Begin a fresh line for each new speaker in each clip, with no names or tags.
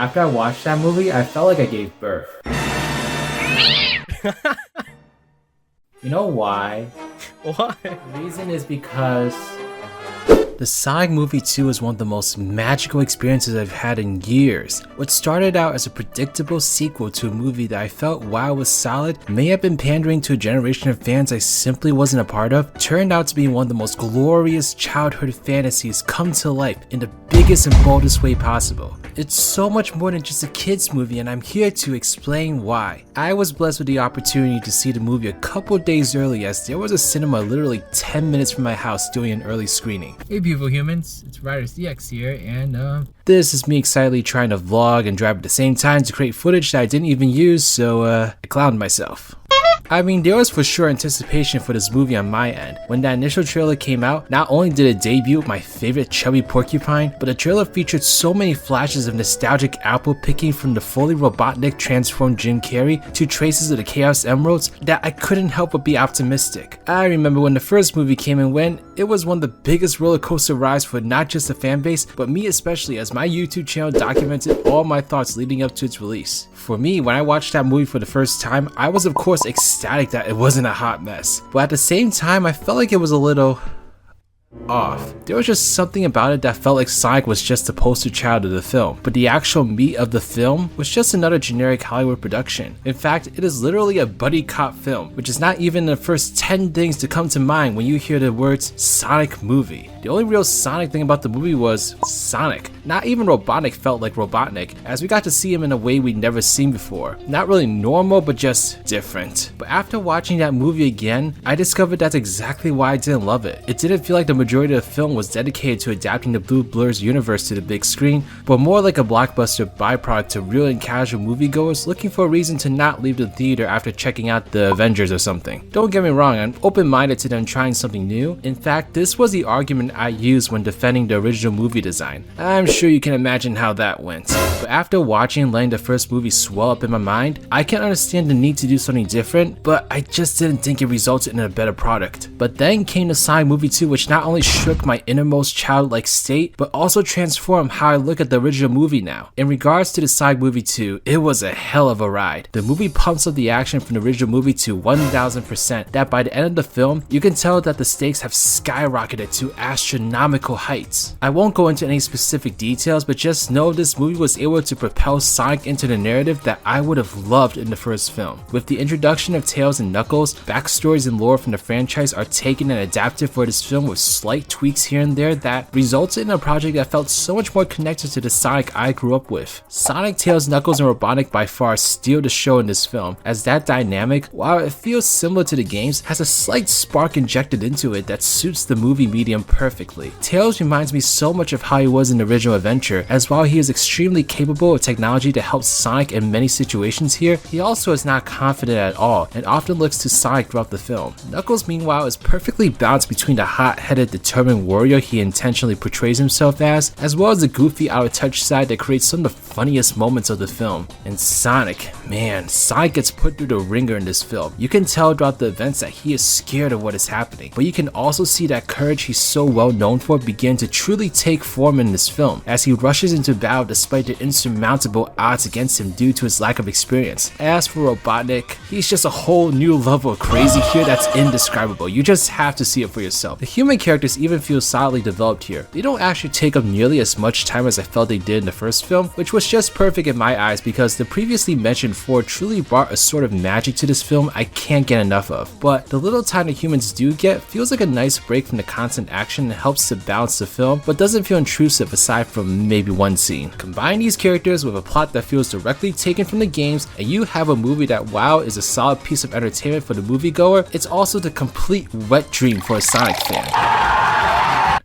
After I watched that movie, I felt like I gave birth. You know why?
Why?
The reason is because
The Sonic movie 2 is one of the most magical experiences I've had in years. What started out as a predictable sequel to a movie that I felt while was solid may have been pandering to a generation of fans I simply wasn't a part of, turned out to be one of the most glorious childhood fantasies come to life in the biggest and boldest way possible. It's so much more than just a kids movie, and I'm here to explain why. I was blessed with the opportunity to see the movie a couple days early, as there was a cinema literally 10 minutes from my house doing an early screening.
hey beautiful humans, it's RidersDX here, and
This is me excitedly trying to vlog and drive at the same time to create footage that I didn't even use, so I clowned myself. I mean, there was for sure anticipation for this movie on my end. When that initial trailer came out, not only did it debut with my favorite chubby porcupine, but the trailer featured so many flashes of nostalgic apple picking from the fully Robotnik transformed Jim Carrey to traces of the Chaos Emeralds that I couldn't help but be optimistic. I remember when the first movie came and went, it was one of the biggest roller coaster rides for not just the fanbase, but me especially, as my YouTube channel documented all my thoughts leading up to its release. For me, when I watched that movie for the first time, I was of course ecstatic that it wasn't a hot mess, but at the same time I felt like it was a little off. There was just something about it that felt like Sonic was just the poster child of the film, but the actual meat of the film was just another generic Hollywood production. In fact, it is literally a buddy cop film, which is not even the first 10 things to come to mind when you hear the words Sonic movie. The only real Sonic thing about the movie was Sonic. Not even Robotnik felt like Robotnik, as we got to see him in a way we'd never seen before. Not really normal, but just different. But after watching that movie again, I discovered that's exactly why I didn't love it. It didn't feel like the majority of the film was dedicated to adapting the Blue Blur's universe to the big screen, but more like a blockbuster byproduct to real and casual moviegoers looking for a reason to not leave the theater after checking out the Avengers or something. Don't get me wrong, I'm open-minded to them trying something new. In fact, this was the argument I used when defending the original movie design. I'm sure you can imagine how that went. But after watching and letting the first movie swell up in my mind, I can understand the need to do something different, but I just didn't think it resulted in a better product. But then came the Sonic movie 2, which not only shook my innermost childlike state, but also transformed how I look at the original movie now. In regards to the Sonic movie 2, it was a hell of a ride. The movie pumps up the action from the original movie to 1000%, that by the end of the film, you can tell that the stakes have skyrocketed to astronomical heights. I won't go into any specific details, but just know this movie was able to propel Sonic into the narrative that I would have loved in the first film. With the introduction of Tails and Knuckles, backstories and lore from the franchise are taken and adapted for this film with slight tweaks here and there that resulted in a project that felt so much more connected to the Sonic I grew up with. Sonic, Tails, Knuckles, and Robotnik by far steal the show in this film, as that dynamic, while it feels similar to the games, has a slight spark injected into it that suits the movie medium perfectly. Tails reminds me so much of how he was in the original adventure, as while he is extremely capable of technology to help Sonic in many situations here, he also is not confident at all and often looks to Sonic throughout the film. Knuckles, meanwhile, is perfectly balanced between the hot-headed, determined warrior he intentionally portrays himself as well as the goofy, out-of-touch side that creates some of the funniest moments of the film. And Sonic, man, Sonic gets put through the ringer in this film. You can tell throughout the events that he is scared of what is happening, but you can also see that courage he's so well known for begin to truly take form in this film, as he rushes into battle despite the insurmountable odds against him due to his lack of experience. As for Robotnik, he's just a whole new level of crazy here that's indescribable. You just have to see it for yourself. The human characters even feel solidly developed here. They don't actually take up nearly as much time as I felt they did in the first film, which was just perfect in my eyes because the previously mentioned four truly brought a sort of magic to this film I can't get enough of. But the little time the humans do get feels like a nice break from the constant action and helps to balance the film, but doesn't feel intrusive aside from maybe one scene. Combine these characters with a plot that feels directly taken from the games, and you have a movie that, while is a solid piece of entertainment for the moviegoer, it's also the complete wet dream for a Sonic fan.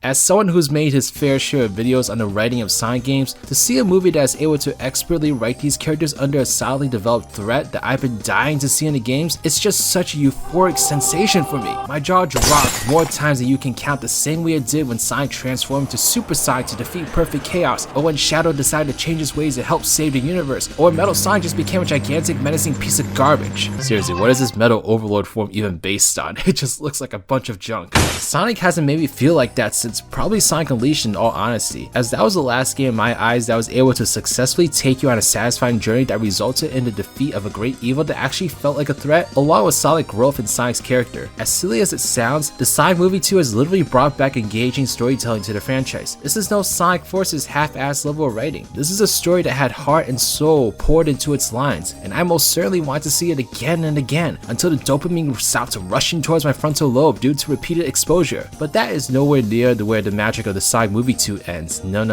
As someone who's made his fair share of videos on the writing of Sonic games, to see a movie that is able to expertly write these characters under a solidly developed threat that I've been dying to see in the games, it's just such a euphoric sensation for me. My jaw dropped more times than you can count, the same way it did when Sonic transformed to Super Sonic to defeat Perfect Chaos, or when Shadow decided to change his ways to help save the universe, or when Metal Sonic just became a gigantic menacing piece of garbage. Seriously, what is this Metal Overlord form even based on? It just looks like a bunch of junk. Sonic hasn't made me feel like that since ones, probably Sonic Unleashed in all honesty, as that was the last game in my eyes that was able to successfully take you on a satisfying journey that resulted in the defeat of a great evil that actually felt like a threat, along with solid growth in Sonic's character. As silly as it sounds, the Sonic movie 2 has literally brought back engaging storytelling to the franchise. This is no Sonic Force's half-assed level of writing. This is a story that had heart and soul poured into its lines, and I most certainly want to see it again and again until the dopamine stopped rushing towards my frontal lobe due to repeated exposure. But that is nowhere near where the magic of the Sonic movie 2 ends. No.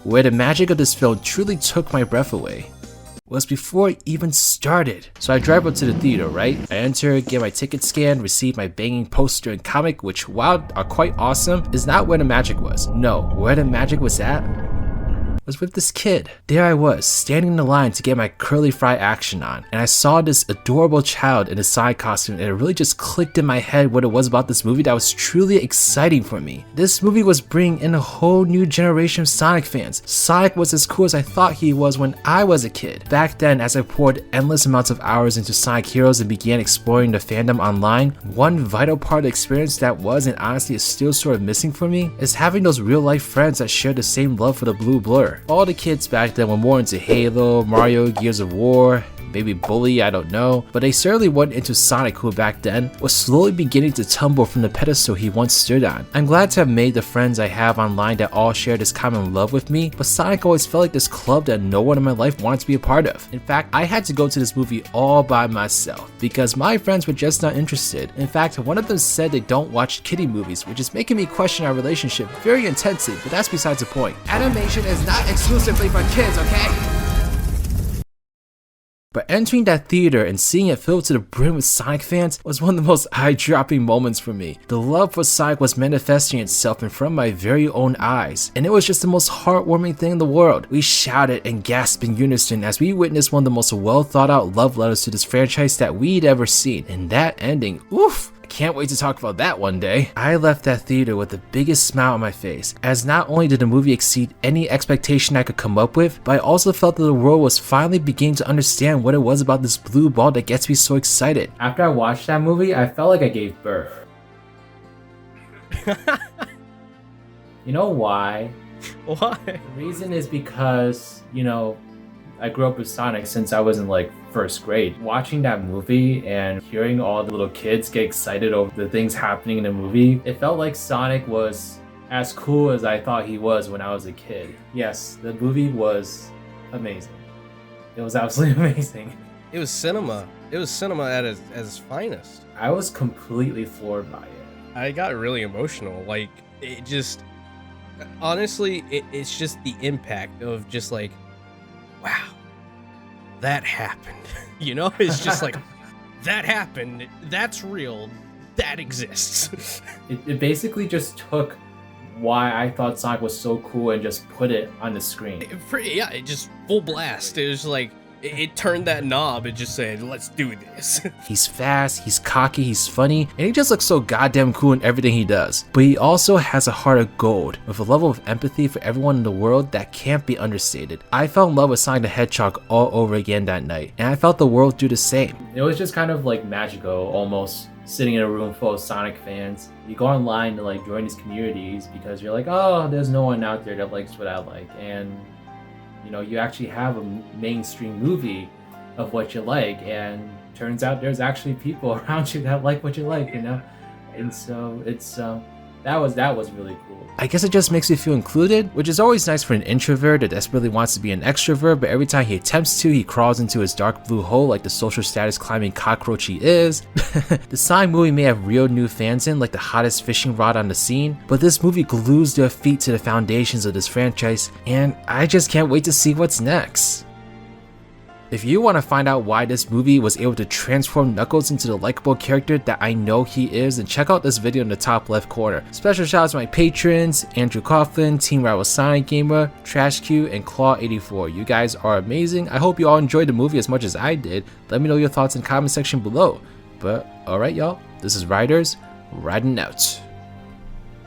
Where the magic of this film truly took my breath away was before it even started. So I drive up to the theater, right? I enter, get my ticket scanned, receive my banging poster and comic, which while are quite awesome, is not where the magic was. No, where the magic was at was with this kid. There I was, standing in the line to get my curly fry action on, and I saw this adorable child in a Sonic costume, and it really just clicked in my head what it was about this movie that was truly exciting for me. This movie was bringing in a whole new generation of Sonic fans. Sonic was as cool as I thought he was when I was a kid. Back then, as I poured endless amounts of hours into Sonic Heroes and began exploring the fandom online, one vital part of the experience that was and honestly is still sort of missing for me is having those real life friends that share the same love for the blue blur. All the kids back then were more into Halo, Mario, Gears of War, maybe Bully, I don't know, but they certainly weren't into Sonic, who back then was slowly beginning to tumble from the pedestal he once stood on. I'm glad to have made the friends I have online that all share this common love with me, but Sonic always felt like this club that no one in my life wanted to be a part of. In fact, I had to go to this movie all by myself because my friends were just not interested. In fact, one of them said they don't watch kiddie movies, which is making me question our relationship very intensely, but that's besides the point. Animation is not exclusively for kids, okay? But entering that theater and seeing it filled to the brim with Sonic fans was one of the most eye-dropping moments for me. The love for Sonic was manifesting itself in front of my very own eyes, and it was just the most heartwarming thing in the world. We shouted and gasped in unison as we witnessed one of the most well-thought-out love letters to this franchise that we'd ever seen, and that ending, oof! Can't wait to talk about that one day. I left that theater with the biggest smile on my face, as not only did the movie exceed any expectation I could come up with, but I also felt that the world was finally beginning to understand what it was about this blue ball that gets me so excited.
After I watched that movie, I felt like I gave birth. You know why?
Why?
The reason is because, I grew up with Sonic since I was in first grade. Watching that movie and hearing all the little kids get excited over the things happening in the movie, it felt like Sonic was as cool as I thought he was when I was a kid. Yes, the movie was amazing. It was absolutely amazing.
It was cinema. It was cinema at its finest.
I was completely floored by it.
I got really emotional. It just, honestly, it's just the impact of just wow, that happened. It's just that happened. That's real. That exists.
It basically just took why I thought Sonic was so cool and just put it on the screen.
It just full blast. It was it turned that knob and just said, let's do this.
He's fast, he's cocky, he's funny, and he just looks so goddamn cool in everything he does. But he also has a heart of gold, with a level of empathy for everyone in the world that can't be understated. I fell in love with Sonic the Hedgehog all over again that night, and I felt the world do the same.
It was just kind of magical, almost, sitting in a room full of Sonic fans. You go online to join these communities because you're oh, there's no one out there that likes what I like, and you actually have a mainstream movie of what you like, and turns out there's actually people around you that like what you like, and so it's that was really cool.
I guess it just makes me feel included, which is always nice for an introvert that desperately wants to be an extrovert, but every time he attempts to, he crawls into his dark blue hole like the social status climbing cockroach he is. The Sonic movie may have real new fans in, like the hottest fishing rod on the scene, but this movie glues their feet to the foundations of this franchise, and I just can't wait to see what's next. If you want to find out why this movie was able to transform Knuckles into the likable character that I know he is, then check out this video in the top left corner. Special shout out to my patrons, Andrew Coughlin, Team Rival Sonic Gamer, Trash Q, and Claw84. You guys are amazing. I hope you all enjoyed the movie as much as I did. Let me know your thoughts in the comment section below. But alright y'all, this is Riders, riding out.